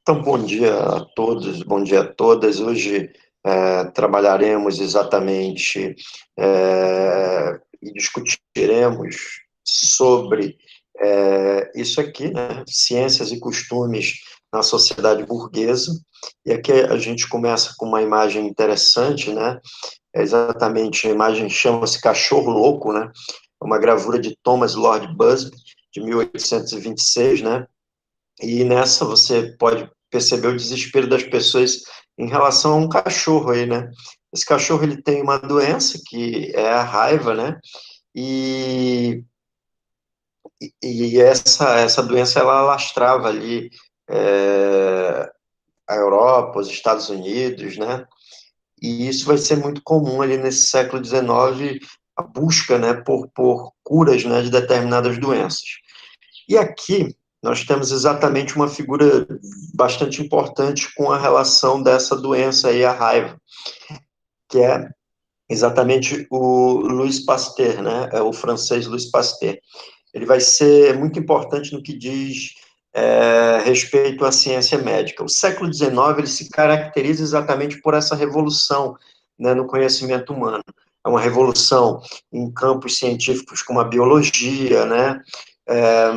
Então, bom dia a todos, bom dia a todas. Hoje trabalharemos exatamente e discutiremos sobre isso aqui, né? Ciências e costumes na sociedade burguesa. E aqui a gente começa com uma imagem interessante, né? Exatamente, a imagem chama-se Cachorro Louco, né? Uma gravura de Thomas Lord Busby, de 1826, né? E nessa você pode perceber o desespero das pessoas em relação a um cachorro aí, né? Esse cachorro, ele tem uma doença que é a raiva, né? E, essa doença, ela alastrava ali a Europa, os Estados Unidos, né? E isso vai ser muito comum ali nesse século XIX, a busca, né, por curas, né, de determinadas doenças. E aqui nós temos exatamente uma figura bastante importante com a relação dessa doença aí, a raiva, que é exatamente o Louis Pasteur, né? É o francês Louis Pasteur. Ele vai ser muito importante no que diz respeito à ciência médica. O século XIX ele se caracteriza exatamente por essa revolução, né, no conhecimento humano. É uma revolução em campos científicos como a biologia, né? É,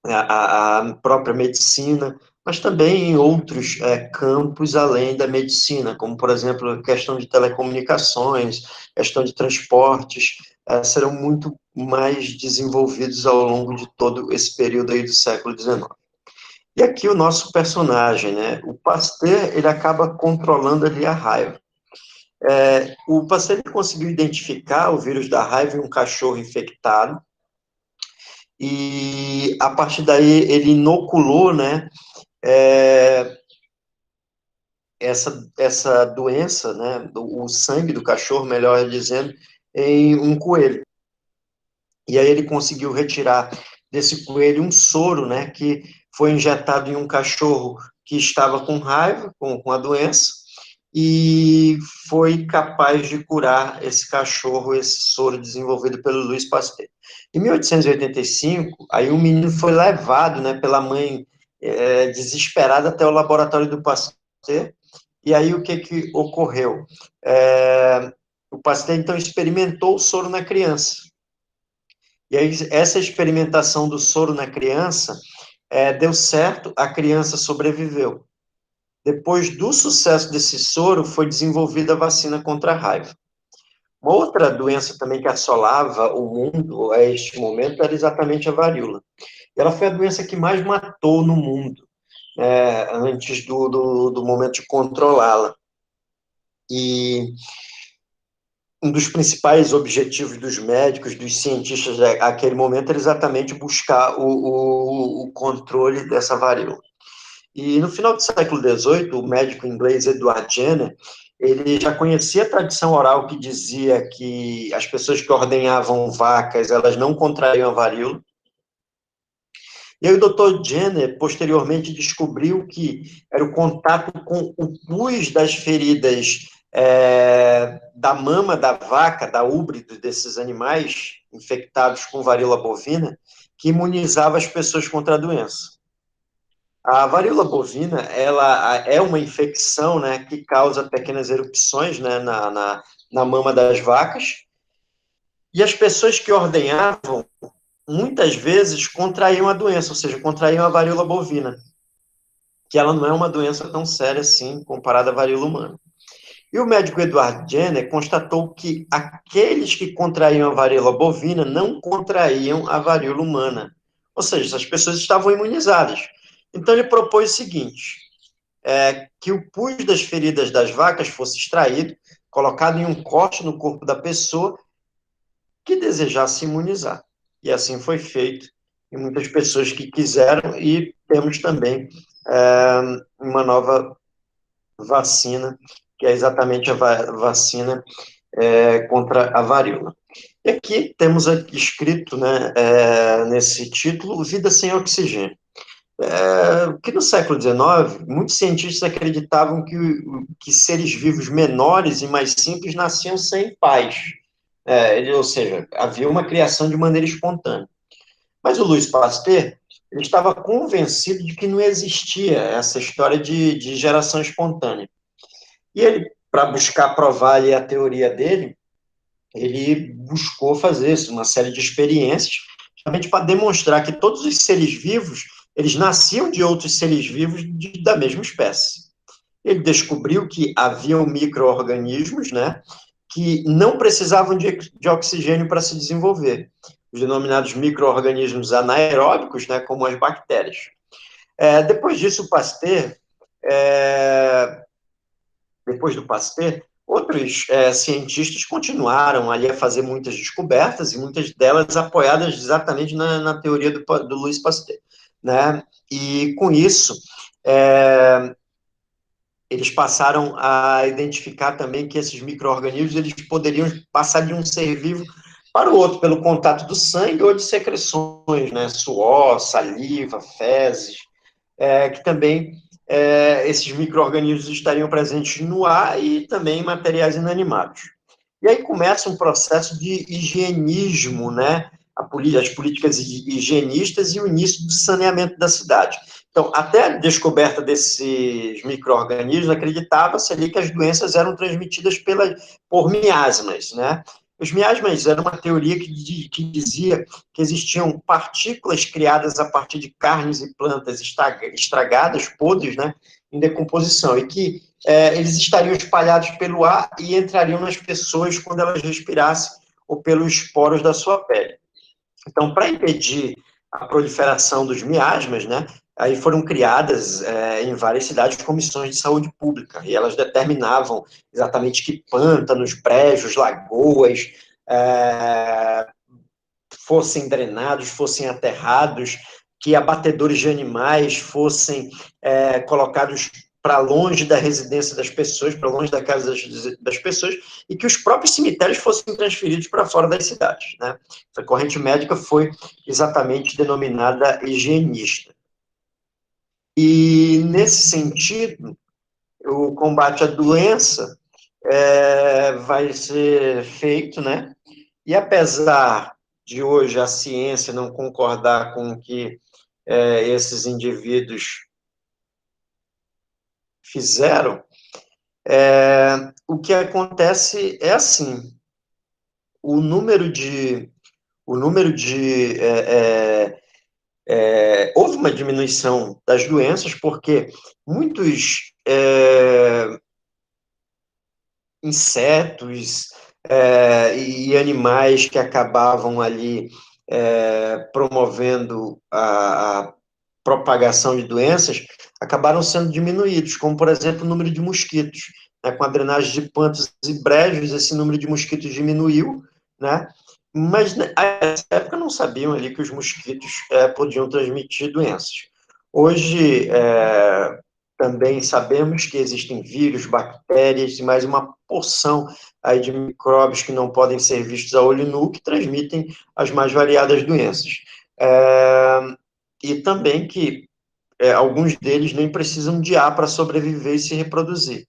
a própria medicina, mas também em outros campos além da medicina, como, por exemplo, a questão de telecomunicações, questão de transportes, serão muito mais desenvolvidos ao longo de todo esse período aí do século XIX. E aqui o nosso personagem, né, o Pasteur, ele acaba controlando ali a raiva. O Pasteur ele conseguiu identificar o vírus da raiva em um cachorro infectado, e a partir daí ele inoculou, né, é, essa doença, né, o sangue do cachorro, melhor dizendo, em um coelho. E aí ele conseguiu retirar desse coelho um soro, né, que foi injetado em um cachorro que estava com raiva, com a doença, e foi capaz de curar esse cachorro, esse soro desenvolvido pelo Louis Pasteur. Em 1885, aí o menino foi levado, né, pela mãe desesperada até o laboratório do Pasteur, e aí o que ocorreu? O Pasteur, então, experimentou o soro na criança. E aí, essa experimentação do soro na criança deu certo, a criança sobreviveu. Depois do sucesso desse soro, foi desenvolvida a vacina contra a raiva. Uma outra doença também que assolava o mundo a este momento era exatamente a varíola. Ela foi a doença que mais matou no mundo, antes do momento de controlá-la. E um dos principais objetivos dos médicos, dos cientistas naquele momento era exatamente buscar o controle dessa varíola. E no final do século XVIII, o médico inglês Edward Jenner, ele já conhecia a tradição oral que dizia que as pessoas que ordenhavam vacas, elas não contraíam a varíola. E aí o Dr. Jenner, posteriormente, descobriu que era o contato com o pus das feridas da mama da vaca, da úbrise desses animais infectados com varíola bovina, que imunizava as pessoas contra a doença. A varíola bovina, ela é uma infecção, né, que causa pequenas erupções, né, na mama das vacas, e as pessoas que ordenhavam, muitas vezes, contraíam a doença, ou seja, contraíam a varíola bovina, que ela não é uma doença tão séria assim, comparada à varíola humana. E o médico Edward Jenner constatou que aqueles que contraíam a varíola bovina não contraíam a varíola humana, ou seja, essas pessoas estavam imunizadas. Então ele propôs o seguinte: que o pus das feridas das vacas fosse extraído, colocado em um corte no corpo da pessoa que desejasse imunizar. E assim foi feito, e muitas pessoas que quiseram, e temos também uma nova vacina, que é exatamente a vacina contra a varíola. E aqui temos aqui escrito, né, nesse título, Vida sem Oxigênio. Que no século XIX, muitos cientistas acreditavam que seres vivos menores e mais simples nasciam sem pais, ou seja, havia uma criação de maneira espontânea. Mas o Louis Pasteur, ele estava convencido de que não existia essa história de geração espontânea. E ele, para buscar provar ali a teoria dele, ele buscou fazer isso, uma série de experiências, justamente para demonstrar que todos os seres vivos, eles nasciam de outros seres vivos da mesma espécie. Ele descobriu que haviam micro-organismos, né, que não precisavam de oxigênio para se desenvolver, os denominados micro-organismos anaeróbicos, né, como as bactérias. Depois disso, Pasteur, é, depois do Pasteur, outros cientistas continuaram ali a fazer muitas descobertas, e muitas delas apoiadas exatamente na teoria do Louis Pasteur, né? E com isso, eles passaram a identificar também que esses micro-organismos eles poderiam passar de um ser vivo para o outro, pelo contato do sangue ou de secreções, né? Suor, saliva, fezes, que também esses micro-organismos estariam presentes no ar e também em materiais inanimados. E aí começa um processo de higienismo, né? As políticas higienistas e o início do saneamento da cidade. Então, até a descoberta desses micro-organismos, acreditava-se ali que as doenças eram transmitidas por miasmas, né? Os miasmas eram uma teoria que dizia que existiam partículas criadas a partir de carnes e plantas estragadas, podres, né, em decomposição, e que eles estariam espalhados pelo ar e entrariam nas pessoas quando elas respirassem ou pelos poros da sua pele. Então, para impedir a proliferação dos miasmas, né, aí foram criadas em várias cidades comissões de saúde pública, e elas determinavam exatamente que pântanos, brejos, lagoas fossem drenados, fossem aterrados, que abatedores de animais fossem colocados para longe da residência das pessoas, para longe da casa das pessoas, e que os próprios cemitérios fossem transferidos para fora das cidades, né? Essa corrente médica foi exatamente denominada higienista. E, nesse sentido, o combate à doença vai ser feito, né? E apesar de hoje a ciência não concordar com o que esses indivíduos fizeram, o que acontece é assim, o número de, houve uma diminuição das doenças, porque muitos insetos e animais que acabavam ali promovendo a propagação de doenças acabaram sendo diminuídos, como, por exemplo, o número de mosquitos. Né? Com a drenagem de pântanos e brejos, esse número de mosquitos diminuiu, né? Mas, nessa época, não sabiam ali que os mosquitos podiam transmitir doenças. Hoje, também sabemos que existem vírus, bactérias e mais uma porção aí de micróbios que não podem ser vistos a olho nu, que transmitem as mais variadas doenças. E também que alguns deles nem precisam de ar para sobreviver e se reproduzir.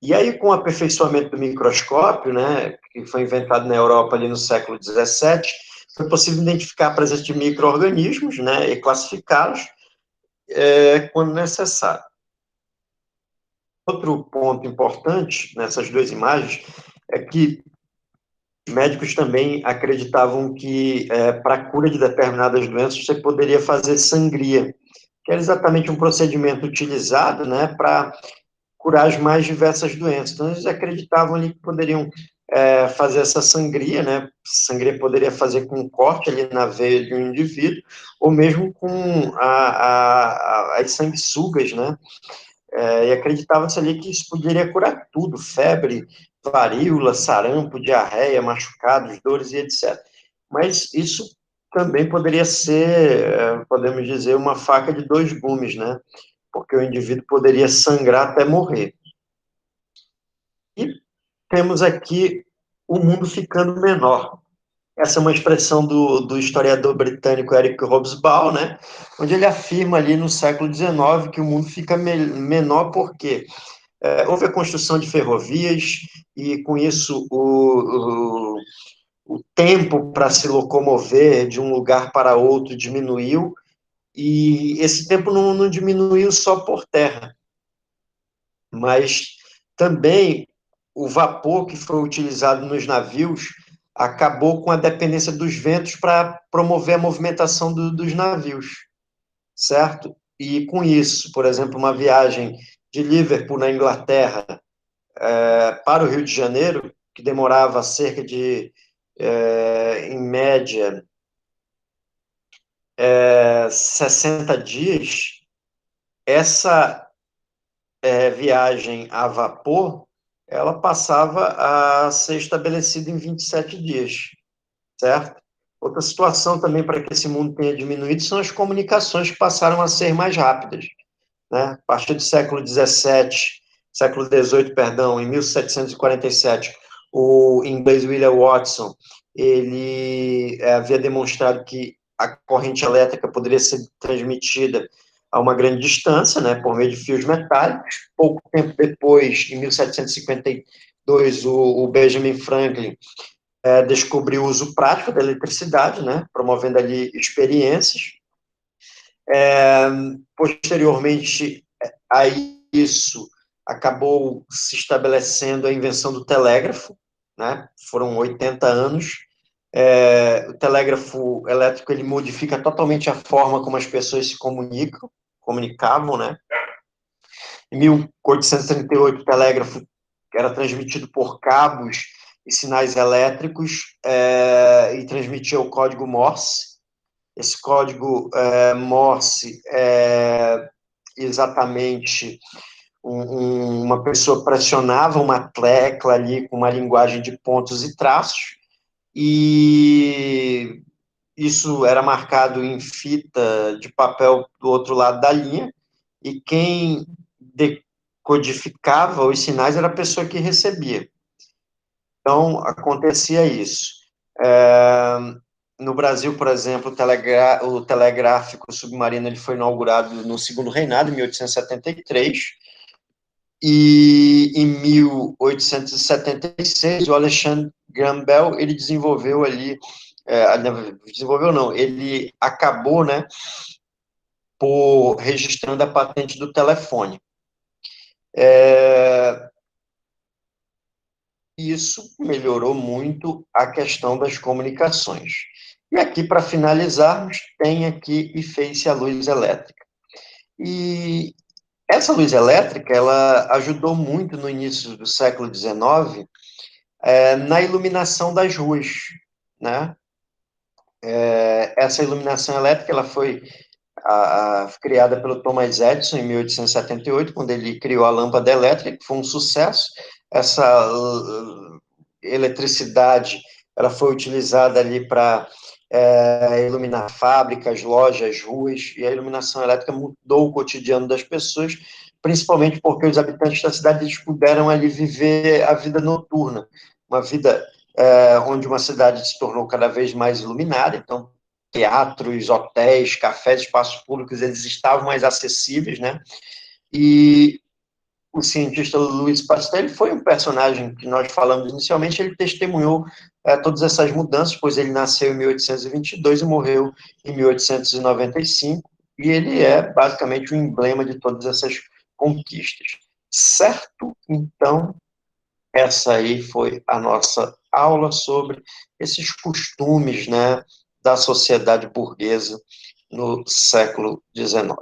E aí, com o aperfeiçoamento do microscópio, né, que foi inventado na Europa ali no século XVII, foi possível identificar a presença de micro-organismos, né, e classificá-los quando necessário. Outro ponto importante nessas duas imagens é que médicos também acreditavam que para a cura de determinadas doenças você poderia fazer sangria, que era exatamente um procedimento utilizado, né, para curar as mais diversas doenças. Então, eles acreditavam ali que poderiam fazer essa sangria, né? Sangria poderia fazer com um corte ali na veia de um indivíduo, ou mesmo com as sanguessugas, né? E acreditava-se ali que isso poderia curar tudo, febre, varíola, sarampo, diarreia, machucados, dores e etc. Mas isso também poderia ser, podemos dizer, uma faca de dois gumes, né? Porque o indivíduo poderia sangrar até morrer. E temos aqui o mundo ficando menor. Essa é uma expressão do historiador britânico Eric Hobsbawm, né? Onde ele afirma ali no século XIX que o mundo fica menor porque houve a construção de ferrovias e, com isso, o tempo para se locomover de um lugar para outro diminuiu, E esse tempo não diminuiu só por terra, mas também o vapor que foi utilizado nos navios acabou com a dependência dos ventos para promover a movimentação dos navios, certo? E com isso, por exemplo, uma viagem de Liverpool, na Inglaterra, para o Rio de Janeiro, que demorava cerca de, em média, 60 dias, essa viagem a vapor, ela passava a ser estabelecida em 27 dias, certo? Outra situação também para que esse mundo tenha diminuído são as comunicações que passaram a ser mais rápidas, né? A partir do século XVIII, perdão, em 1747, o inglês William Watson, ele havia demonstrado que a corrente elétrica poderia ser transmitida a uma grande distância, né, por meio de fios metálicos. Pouco tempo depois, em 1752, o Benjamin Franklin descobriu o uso prático da eletricidade, né, promovendo ali experiências. Posteriormente a isso, acabou se estabelecendo a invenção do telégrafo, né? Foram 80 anos. O telégrafo elétrico, ele modifica totalmente a forma como as pessoas se comunicavam, né? Em 1838, o telégrafo era transmitido por cabos e sinais elétricos, e transmitia o código Morse. Esse código Morse exatamente uma pessoa pressionava uma tecla ali com uma linguagem de pontos e traços, e isso era marcado em fita de papel do outro lado da linha, e quem decodificava os sinais era a pessoa que recebia. Então, acontecia isso. No Brasil, por exemplo, o telegráfico submarino ele foi inaugurado no segundo reinado, em 1873, e em 1876, o Alexandre Graham Bell, ele desenvolveu ali, desenvolveu não, ele acabou, né, por registrando a patente do telefone. Isso melhorou muito a questão das comunicações. E aqui, para finalizarmos, tem aqui e fez-se a luz elétrica. E essa luz elétrica, ela ajudou muito no início do século XIX, na iluminação das ruas, né? Essa iluminação elétrica, ela foi criada pelo Thomas Edison em 1878, quando ele criou a lâmpada elétrica, que foi um sucesso. Essa eletricidade, ela foi utilizada ali para iluminar fábricas, lojas, ruas, e a iluminação elétrica mudou o cotidiano das pessoas, principalmente porque os habitantes da cidade eles puderam ali viver a vida noturna, uma vida onde uma cidade se tornou cada vez mais iluminada. Então, teatros, hotéis, cafés, espaços públicos, eles estavam mais acessíveis, né? E o cientista Louis Pasteur foi um personagem que nós falamos inicialmente, ele testemunhou todas essas mudanças, pois ele nasceu em 1822 e morreu em 1895, e ele é basicamente o emblema de todas essas conquistas. Certo? Então, essa aí foi a nossa aula sobre esses costumes, né, da sociedade burguesa no século XIX.